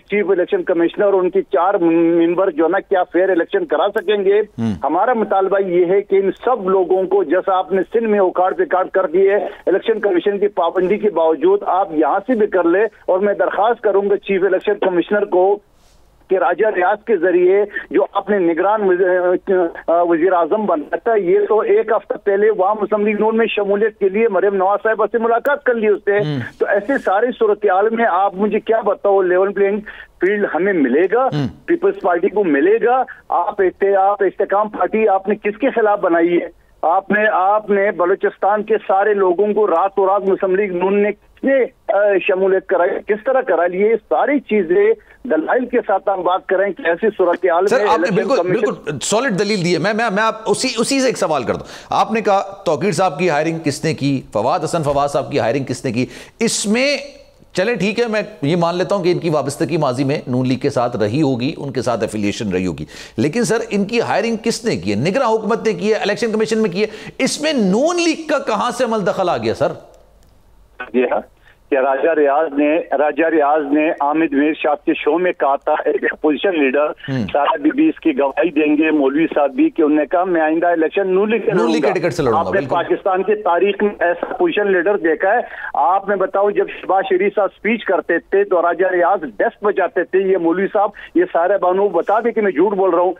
चीफ इलेक्शन कमिश्नर और उनकी 4 मेंबर जो ना क्या फेयर इलेक्शन करा सकेंगे? हमारा मुतालबा ये है कि इन सब लोगों को, जैसा आपने सिंध में उखाड़ पिकाड़ कर दिए इलेक्शन कमीशन की पाबंदी के बावजूद, आप यहाँ से भी कर ले। और मैं दरखास्त करूंगा चीफ इलेक्शन कमिश्नर को कि राजा रियाज के जरिए जो आपने निगरान वजीर आजम बनाया था, ये तो एक हफ्ता पहले वहां मुस्लिम लीग नून में शमूलियत के लिए मरियम नवाज साहिबा से मुलाकात कर ली उससे। तो ऐसे सारी सूरत-ए-हाल में आप मुझे क्या बताओ, लेवल प्लेइंग फील्ड हमें मिलेगा? पीपल्स पार्टी को मिलेगा? आप इस्तेकाम पार्टी आपने किसके खिलाफ बनाई है? आपने बलूचिस्तान के सारे लोगों को रातों रात मुस्लिम लीग नून ने किसने शमूलियत कराई, किस तरह करा ली? ये सारी चीजें दलाइल के साथ हम बात करें कि ऐसी सूरत-ए-हाल में आपने बिल्कुल सॉलिड दलील दी है। मैं आप उसी से एक सवाल कर दूं। आपने कहा तौकीर साहब की हायरिंग किसने की, फवाद साहब की हायरिंग किसने की? इसमें चले ठीक है, मैं ये मान लेता हूं कि इनकी वाबस्तगी माजी में नून लीग के साथ रही होगी, उनके साथ एफिलिएशन रही होगी, लेकिन सर इनकी हायरिंग किसने की है? निगरान हुकूमत ने की है, इलेक्शन कमीशन में की है, इसमें नून लीग का कहां से अमल दखल आ गया सर? जी हाँ, क्या राजा रियाज ने आमिद मीर साहब के शो में कहा था, एक अपोजिशन लीडर सारा बीबी इसकी गवाही देंगे, मौलवी साहब भी, कि उन्होंने कहा मैं आइंदा इलेक्शन नून लीग के टिकट से लड़ूंगा। आपने पाकिस्तान की तारीख में ऐसा अपोजिशन लीडर देखा है? आप मैं बताऊं, जब शहबाज शरीफ साहब स्पीच करते थे तो राजा रियाज डेस्क बजाते थे, ये मौलवी साहब, ये सारे बानू बता दे कि मैं झूठ बोल रहा हूँ।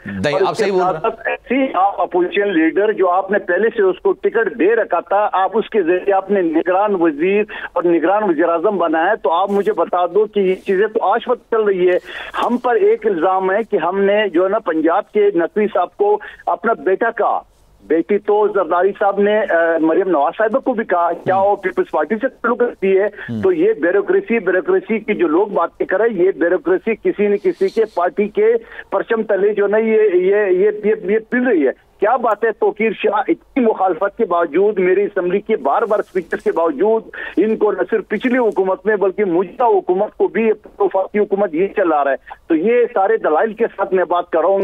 ऐसी आप अपोजिशन लीडर जो आपने पहले से उसको टिकट दे रखा था, आप उसके जरिए आपने निगरान वजीर और निगरान वजीर आजम बनाया। तो आप मुझे बता दो कि ये चीजें तो आज पता चल रही है। हम पर एक इल्जाम है कि हमने जो है ना पंजाब के नकवी साहब को अपना बेटी तो जरदारी साहब ने मरियम नवाज साहिबा को भी कहा, क्या वो पीपल्स पार्टी से ताल्लुक रखती है? तो ये ब्यूरोक्रेसी की जो लोग बातें कर रहे हैं, ये ब्यूरोक्रेसी किसी न किसी के पार्टी के परचम तले जो ना ये पिल रही है। क्या बात है, तौकीर शाह इतनी मुखालफत के बावजूद, मेरी असम्बली के बार बार स्पीचर्स के बावजूद, इनको न सिर्फ पिछली हुकूमत में बल्कि मौजूदा हुकूमत को भी वफाकी हुकूमत ये चला रहा है। तो ये सारे दलाइल के साथ मैं बात कर रहा हूँ।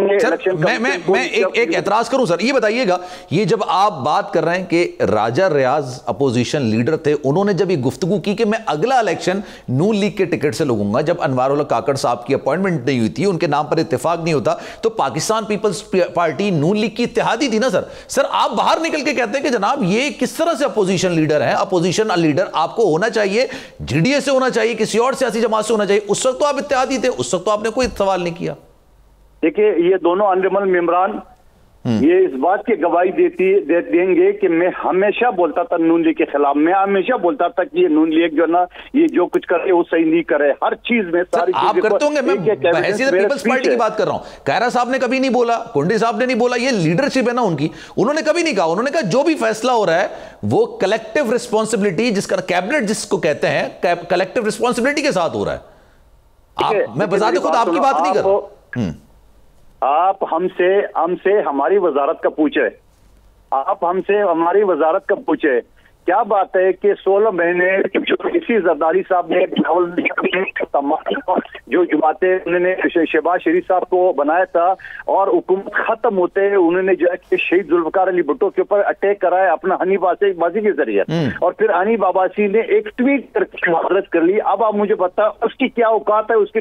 मैं एक एतराज करूं सर, ये बताइएगा, ये जब आप बात कर रहे हैं कि राजा रियाज अपोजिशन लीडर थे, उन्होंने जब ये गुफ्तगू की कि मैं अगला इलेक्शन नून लीग के टिकट से लड़ूंगा, जब अनवारुल्लाह काकड़ साहब की अपॉइंटमेंट नहीं हुई थी, उनके नाम पर इत्तेफाक नहीं होता, तो पाकिस्तान पीपल्स पार्टी नून लीग की इत्तेहादी थी ना सर आप बाहर निकल के कहते हैं कि जनाब ये किस तरह से अपोजिशन लीडर है। अपोजिशन लीडर आपको होना चाहिए जीडीए से होना चाहिए, किसी और सियासी जमात से होना चाहिए। उस वक्त तो आप इत्तेहादी थे, उस वक्त तो आपने कोई सवाल नहीं किया। देखिए, ये दोनों ऑनरेबल मेंबरान ये इस बात की गवाही देंगे कि मैं हमेशा बोलता था नून लीग के खिलाफ, मैं हमेशा बोलता था कि ये नून लीग जो ना ये जो कुछ करे वो सही नहीं करे, हर चीज में सारी आप करते होंगे। मैं हैसियत पीपल्स पार्टी की बात कर रहा हूं। कायरा साहब ने कभी नहीं बोला, कुंडी साहब ने नहीं बोला, ये लीडरशिप है ना उनकी, उन्होंने कभी नहीं कहा। उन्होंने कहा जो भी फैसला हो रहा है वो कलेक्टिव रिस्पॉन्सिबिलिटी, जिसका कैबिनेट जिसको कहते हैं, कलेक्टिव रिस्पॉन्सिबिलिटी के साथ हो रहा है। मैं बजाते खुद आपकी बात नहीं कर रहा। आप हमसे हमारी वजारत का पूछे, आप हमसे हमारी वजारत का पूछे, क्या बात है कि 16 महीने इसी जरदारी साहब ने जो जमाते उन्होंने शहबाज शरीफ साहब को बनाया था और हुकूमत खत्म होते हैं उन्होंने जो है कि शहीद जुल्फकार अली भुट्टो के ऊपर अटैक कराया अपना हनीबाजी के जरिए, और फिर हनीफ अब्बासी ने एक ट्वीट करके माजरत कर ली। अब आप मुझे बताओ उसकी क्या औकात है, उसकी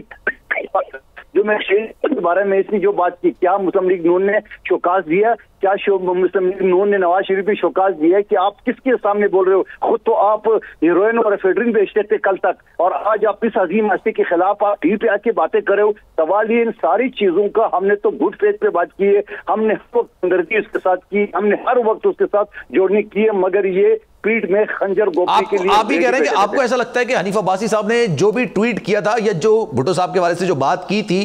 जो मैं शहीद के बारे में इसने जो बात की, क्या मुस्लिम लीग नून ने शोकाज दिया, क्या मुस्लिम लीग नून ने नवाज शरीफ भी शोकाज दिया कि आप किसके सामने बोल रहे हो? खुद तो आप हीरोइन और एफेड्रिन बेचते थे कल तक, और आज आप इस अजीम हस्ती के खिलाफ आप टीवी पे आके बातें कर रहे हो। सवाल ये इन सारी चीजों का, हमने तो गुड फेथ पे बात की है, हमने हर वक्त हमदर्दी उसके साथ की, हमने हर वक्त उसके साथ जोड़ने की है, मगर ये पीठ में खंजर गोपी के लिए। आप भी कह रहे हैं कि आपको ऐसा लगता है कि हनीफ अब्बासी साहब ने जो भी ट्वीट किया था या जो भुट्टो साहब के बारे से जो बात की थी,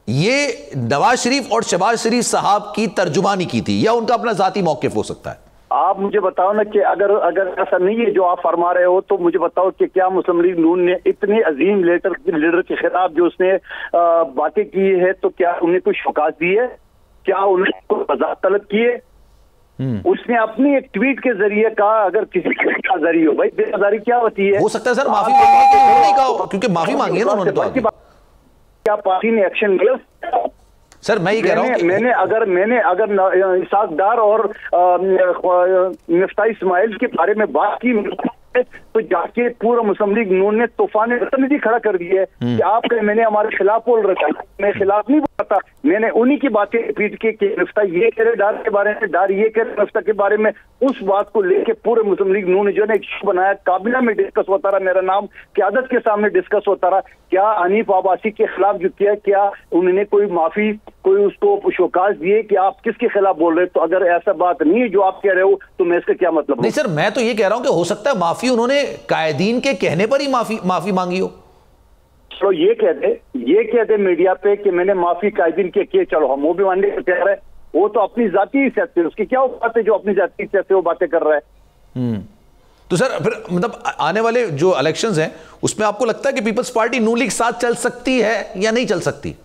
ये नवाज शरीफ और शहबाज शरीफ साहब की तर्जुमानी की थी या उनका अपना जाती मौकिफ हो सकता है? आप मुझे बताओ ना कि अगर ऐसा नहीं है जो आप फरमा रहे हो, तो मुझे बताओ कि क्या मुस्लिम लीग नून ने इतने अजीम लीडर के खिलाफ जो उसने बातें की है, तो क्या उन्हें कोई शोकाज दी है? क्या उन्हें कोई वजाहत तलब की है? उसने अपनी एक ट्वीट के जरिए कहा, अगर किसी बेकदरी हो, भाई बेकदरी क्या होती है? हो सकता है सर माफी नहीं कहा, क्योंकि माफी मांगी है ना उन्होंने। तो क्या पार्टी ने एक्शन लिया? सर मैं ये कह रहा हूं, मैंने अगर इसाक डार और मिफ्ताह इस्माइल के बारे में बात की तो जाके पूरा मुस्लिम लीग नून ने तूफान प्रतिनिधि खड़ा कर दिए कि आप मैंने हमारे खिलाफ बोल रखा है। मैं खिलाफ नहीं बोलता, मैंने उन्हीं की बातें रिपीट की कि मिफ्ता ये कह रहे डार के बारे में, डार ये कह रहे मिफ्ता के बारे में। उस बात को लेके पूरे मुस्लिम लीग नून ने जो है एक शो बनाया, काबिला में डिस्कस होता रहा, मेरा नाम क़यादत के सामने डिस्कस होता रहा। क्या हनीफ अब्बासी के खिलाफ जो किया, क्या उन्होंने कोई माफी, कोई उसको शोकाज दिए कि आप किसके खिलाफ बोल रहे? तो अगर ऐसा बात नहीं है जो आप कह रहे हो, तो मैं इसका क्या मतलब? नहीं सर, मैं तो ये कह रहा हूं कि हो सकता है माफी उन्होंने कायदीन के कहने पर ही माफी मांगी हो। चलो ये कहते मीडिया पे कि मैंने माफी कायदीन के किए, चलो हम वो भी मानने को तैयार है। वो तो अपनी जाती हैसियत से, उसकी क्या बात है जो अपनी जाती हैसियत से वो बातें कर रहा है। तो सर फिर मतलब आने वाले जो इलेक्शंस हैं उसमें आपको लगता है कि पीपल्स पार्टी नून लीग साथ चल सकती है या नहीं चल सकती?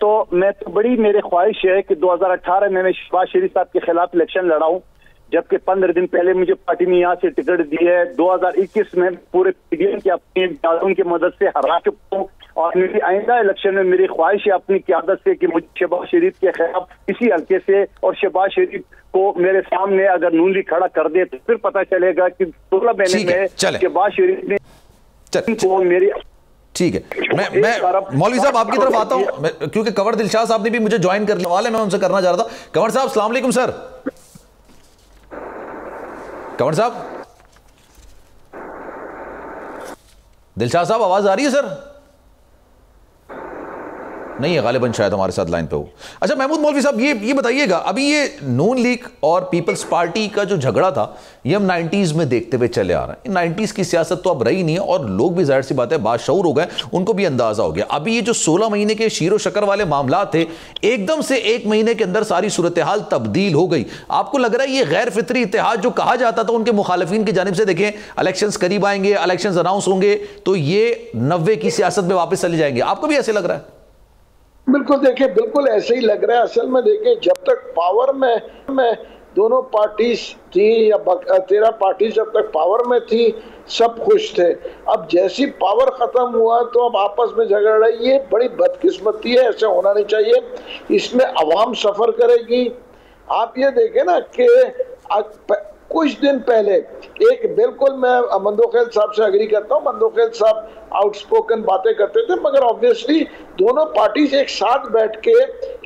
तो मैं तो बड़ी मेरी ख्वाहिश है कि 2018 में मैं शहबाज शरीफ साहब के खिलाफ इलेक्शन लड़ाऊं, जबकि 15 दिन पहले मुझे पार्टी ने यहाँ से टिकट दी है। 2021 में पूरे पीडीएम के अपनी दादों की मदद से हरा चुका हूँ, और मेरी आइंदा इलेक्शन में मेरी ख्वाहिश है अपनी क़यादत से कि मुझे शहबाज शरीफ के खिलाफ इसी हल्के से, और शहबाज शरीफ को मेरे सामने अगर नून लीग खड़ा कर दे तो फिर पता चलेगा कि 16 महीने में शहबाज शरीफ ने को मेरी। ठीक है, मैं मौलवी साहब आपकी तरफ आता हूं, क्योंकि कंवर दिलशाह साहब ने भी मुझे ज्वाइन कर लिया, वाले मैं उनसे करना चाह रहा था। कंवर साहब अस्सलाम वालेकुम सर। कंवर साहब, दिलशाह साहब आवाज आ रही है सर? नहीं है गालिबन, शायद हमारे साथ लाइन पे हो। अच्छा महमूद मौलवी साहब, ये बताइएगा, अभी ये नून लीग और पीपल्स पार्टी का जो झगड़ा था ये हम 90s में देखते हुए चले आ रहे हैं। 90s की सियासत तो अब रही नहीं है और लोग भी जाहिर सी बात है बाशऊर हो गए, उनको भी अंदाजा हो गया। अभी ये जो 16 महीने के शीरो शकर वाले मामला थे, एकदम से 1 महीने के अंदर सारी सूरत हाल तब्दील हो गई। आपको लग रहा है ये गैर फितरी इत्तेहाद जो कहा जाता था उनके मुखालिफिन की जानिब से, देखें इलेक्शंस करीब आएंगे, इलेक्शंस अनाउंस होंगे तो ये 90 की सियासत में वापस चले जाएंगे, आपको भी ऐसे लग रहा है? बिल्कुल, देखिए बिल्कुल ऐसे ही लग रहा है। असल में देखिए, जब तक पावर में दोनों पार्टीज थी या 13 पार्टी जब तक पावर में थी सब खुश थे। अब जैसी पावर खत्म हुआ तो अब आपस में झगड़ रही है। बड़ी बदकिस्मती है, ऐसे होना नहीं चाहिए। इसमें अवाम सफर करेगी। आप ये देखें ना कि कुछ दिन पहले एक, बिल्कुल मैं मंदोखेल साहब से एग्री करता हूँ, मंदोखेल साहब आउटस्पोकन बातें करते थे, मगर ऑब्वियसली दोनों पार्टीज एक साथ बैठ के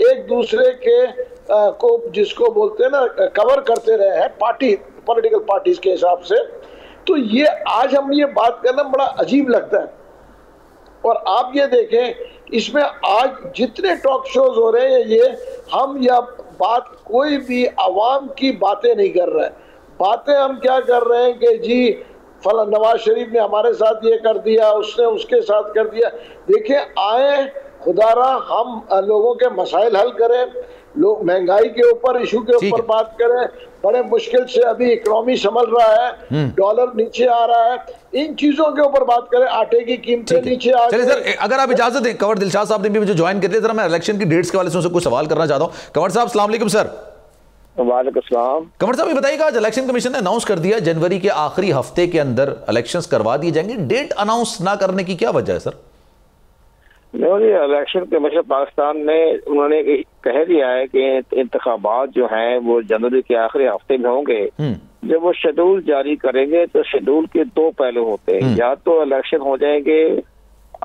एक दूसरे के को, जिसको बोलते हैं ना, कवर करते रहे हैं पार्टी, पॉलिटिकल पार्टीज के हिसाब से। तो ये आज हम ये बात करना बड़ा अजीब लगता है। और आप ये देखें, इसमें आज जितने टॉक शोज हो रहे हैं, ये हम या बात कोई भी आवाम की बातें नहीं कर रहे हैं। बातें हम क्या कर रहे हैं कि जी फला नवाज शरीफ ने हमारे साथ ये कर दिया, उसने उसके साथ कर दिया। देखिए, आए खुदारा हम लोगों के मसाइल हल करें, लोग महंगाई के ऊपर, इशू के ऊपर बात करें। बड़े मुश्किल से अभी इकोनॉमी संभल रहा है, डॉलर नीचे आ रहा है, इन चीजों के ऊपर बात करें। आटे की कीमतें नीचे आ गई। सर, अगर आप इजाजत दें, कंवर दिलशाद साहब ने भी मुझे ज्वाइन कर लिया, जरा मैं इलेक्शन की डेट्स के वाले से उनसे कुछ सवाल करना चाहता हूँ। कंवर साहब, अस्सलाम वालेकुम सर। वालेकुम सलाम। कंवर साहब, ये बताइएगा, आज इलेक्शन कमीशन ने अनाउंस कर दिया जनवरी के आखिरी हफ्ते के अंदर इलेक्शंस करवा दिए जाएंगे। डेट अनाउंस ना करने की क्या वजह है सर? इलेक्शन कमीशन पाकिस्तान ने उन्होंने कह दिया है कि इंतखाबात जो हैं वो जनवरी के आखिरी हफ्ते में होंगे। जब वो शेड्यूल जारी करेंगे तो शेड्यूल के दो पहलू होते हैं, या तो इलेक्शन हो जाएंगे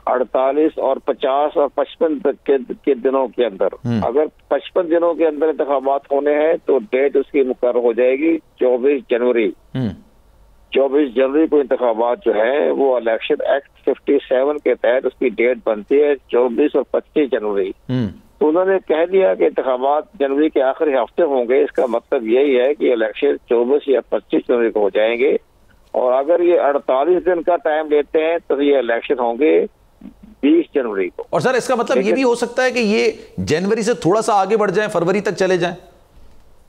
48 और 50 और 55 के दिनों के अंदर। अगर 55 दिनों के अंदर इंतखाबात होने हैं तो डेट उसकी मुकर्रर हो जाएगी 24 जनवरी। 24 जनवरी को इंतखाबात जो है वो इलेक्शन एक्ट 57 के तहत उसकी डेट बनती है 24 और 25 जनवरी। तो उन्होंने कह दिया कि इंतखाबात जनवरी के आखिरी हफ्ते होंगे। इसका मतलब यही है कि इलेक्शन 24 या 25 जनवरी को हो जाएंगे। और अगर ये 48 दिन का टाइम लेते हैं तो ये इलेक्शन होंगे 20 जनवरी को। और सर, इसका मतलब ये भी हो सकता है कि ये जनवरी से थोड़ा सा आगे बढ़ जाए, फरवरी तक चले जाएं?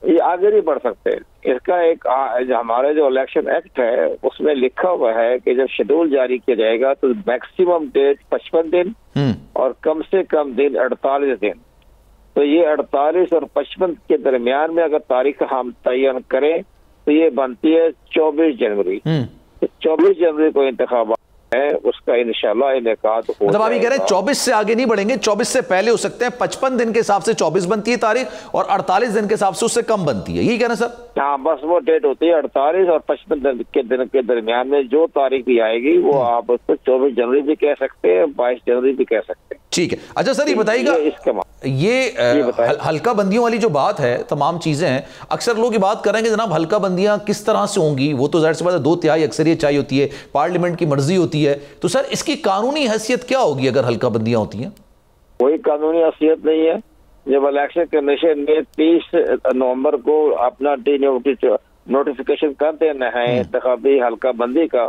ये आगे नहीं बढ़ सकते। इसका एक हमारे जो इलेक्शन एक्ट है उसमें लिखा हुआ है कि जब शेड्यूल जारी किया जाएगा तो मैक्सिमम डेट 55 दिन और कम से कम दिन 48 दिन। तो ये 48 और 55 के दरमियान में अगर तारीख हम तयन करें तो ये बनती है 24 जनवरी। तो 24 जनवरी को इंतखाबात है, उसका इंशाल्लाह इनेकाद हो। मतलब आप ये कह रहे हैं 24 से आगे नहीं बढ़ेंगे, 24 से पहले हो सकते हैं। 55 दिन के हिसाब से 24 बनती है तारीख और 48 दिन के हिसाब से उससे कम बनती है, यही कहना सर? हाँ, बस वो डेट होती है 48 और 55 दिन के दरमियान में जो तारीख भी आएगी वो आप उसको 24 जनवरी भी कह सकते हैं, 22 जनवरी भी कह सकते हैं। ठीक है। अच्छा सर, ये बताइएगा, ये हल्का बंदियों वाली जो बात है, तमाम चीजें हैं, अक्सर लोग ये बात करेंगे जनाब हल्का बंदियां किस तरह से होंगी, वो तो जाहिर सी बात है 2/3 अक्सरियत चाहिए होती है, पार्लियामेंट की मर्जी होती है। तो सर, इसकी कानूनी हैसियत क्या होगी अगर हल्का बंदियां होती हैं? कोई कानूनी हैसियत नहीं है। जब इलेक्शन कमीशन ने 30 नवंबर को अपना नोटिफिकेशन कर देना है इंतखाबी हल्का बंदी का,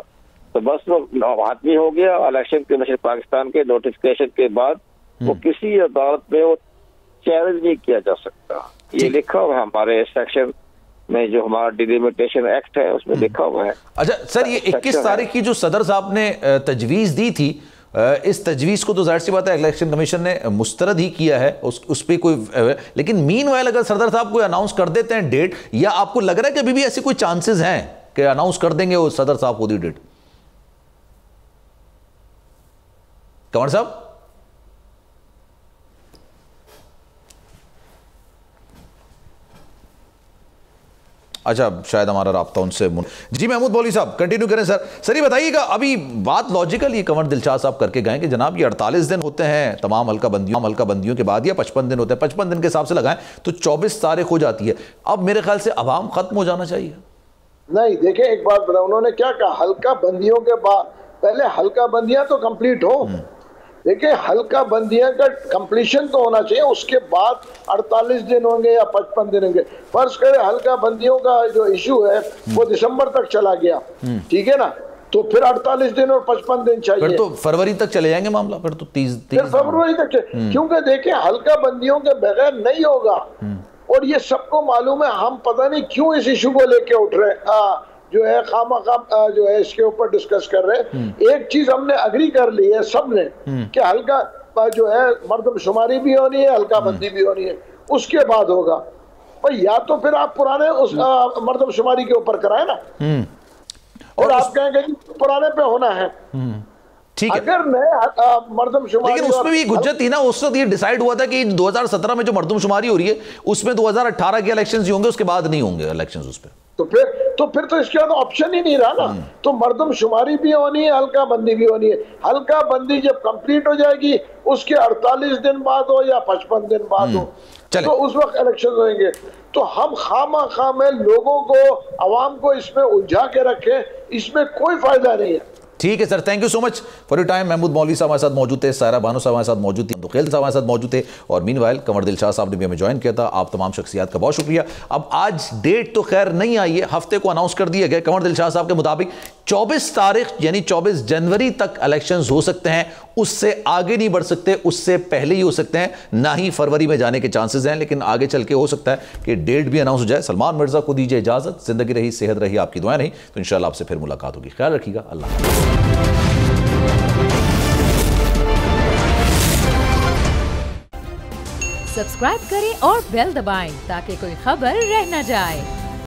तो बस वो हाथमी हो गया। इलेक्शन कमीशन पाकिस्तान के नोटिफिकेशन के बाद वो किसी अदालत में वो चैलेंज नहीं किया जा सकता। ये लिखा हुआ है हमारे सेक्शन में, जो हमारा डिलिमिटेशन एक्ट है उसमें लिखा हुआ है। अच्छा सर, ये 21 तारीख की जो सदर साहब ने तजवीज़ दी थी, इस तजवीज़ को तो जाहिर सी बात है इलेक्शन कमीशन ने मुस्तरद ही किया है, उस पर कोई, लेकिन मीनवाइल अगर सदर साहब कोई अनाउंस कर देते हैं डेट, या आपको लग रहा है कि अभी भी ऐसे कोई चांसेस हैं कि अनाउंस कर देंगे वो सदर साहब खुद ही डेट? कंवर साहब, अच्छा शायद हमारा राब्ता उनसे। जी महमूद मौलवी साहब कंटिन्यू करें सर। सर ये बताइएगा, अभी बात लॉजिकल ये कंवर दिलशाद साहब करके गए कि जनाब ये 48 दिन होते हैं तमाम हल्का बंदियों के बाद, या 55 दिन होते हैं, 55 दिन के हिसाब से लगाएं तो 24 तारीख हो जाती है। अब मेरे ख्याल से अवाम खत्म हो जाना चाहिए। नहीं, देखिए एक बात बताओ, उन्होंने क्या कहा, हल्का बंदियों के बाद पहले हल्का बंदियां तो कंप्लीट हो। देखिए, हल्का बंदियां का कंप्लीशन तो होना चाहिए, उसके बाद 48 दिन होंगे या 55 दिन होंगे। फर्ज करें हल्का बंदियों का जो इशू है वो दिसंबर तक चला गया, ठीक है ना, तो फिर 48 दिन और 55 दिन चाहिए। फिर तो फरवरी तक चले जाएंगे मामला, फिर तो 30 फरवरी तक, क्योंकि देखिए हल्का बंदियों के बगैर नहीं होगा। और ये सबको मालूम है, हम पता नहीं क्यों इस इशू को लेके उठ रहे हैं, जो है खामखा जो है इसके ऊपर डिस्कस कर रहे हैं। एक चीज हमने अग्री कर ली है सब ने कि हल्का जो है मर्दमशुमारी भी होनी है, हल्का बंदी भी होनी है, उसके बाद होगा भाई। या तो फिर आप पुराने उस मर्दमशुमारी के ऊपर कराए ना, और आप कहेंगे कि पुराने पे होना है, ठीक है। अगर नए मर्दमशुमारी, लेकिन उसमें भी गुज्जत थी ना, उस वक्त ये डिसाइड हुआ था कि 2017 में जो मर्दमशुमारी हो रही है उसमें 2018 के इलेक्शंस ही होंगे, उसके बाद नहीं होंगे इलेक्शंस उस पर। तो फिर तो इसके बाद ऑप्शन ही नहीं रहा ना। तो मर्दमशुमारी भी होनी है, हल्का बंदी भी होनी है। हल्का बंदी जब कंप्लीट हो जाएगी उसके 48 दिन बाद हो या 55 दिन बाद हो, तो उस वक्त इलेक्शन होंगे। तो हम खामा में लोगों को, अवाम को इसमें उलझा के रखें, इसमें कोई फायदा नहीं है। ठीक है sir, thank you so much for your time. Mahmood Maulvi Sahab हमारे साथ मौजूद थे, सायरा बानो साहब हमारे साथ मौजूद थे, दुखेल साहब हमारे साथ मौजूद थे, और मीनवाइल कंवर दिलशाद साहब ने भी हमें ज्वाइन किया था। आप तमाम शख्सियात का बहुत शुक्रिया। अब आज डेट तो खैर नहीं आई है, हफ्ते को अनाउंस कर दिया गया। कंवर दिलशाद साहब के मुताबिक 24 तारीख यानी 24 जनवरी तक इलेक्शंस हो सकते हैं, उससे आगे नहीं बढ़ सकते, उससे पहले ही हो सकते हैं, ना ही फरवरी में जाने के चांसेस हैं, लेकिन आगे चल के हो सकता है कि डेट भी अनाउंस हो जाए। सलमान मिर्जा को दीजिए इजाजत, जिंदगी रही, सेहत रही, आपकी दुआएं रही, तो इंशाल्लाह आपसे फिर मुलाकात होगी। ख्याल रखिएगा, अल्लाह। सब्सक्राइब करें और बेल दबाएं ताकि कोई खबर रह न जाए।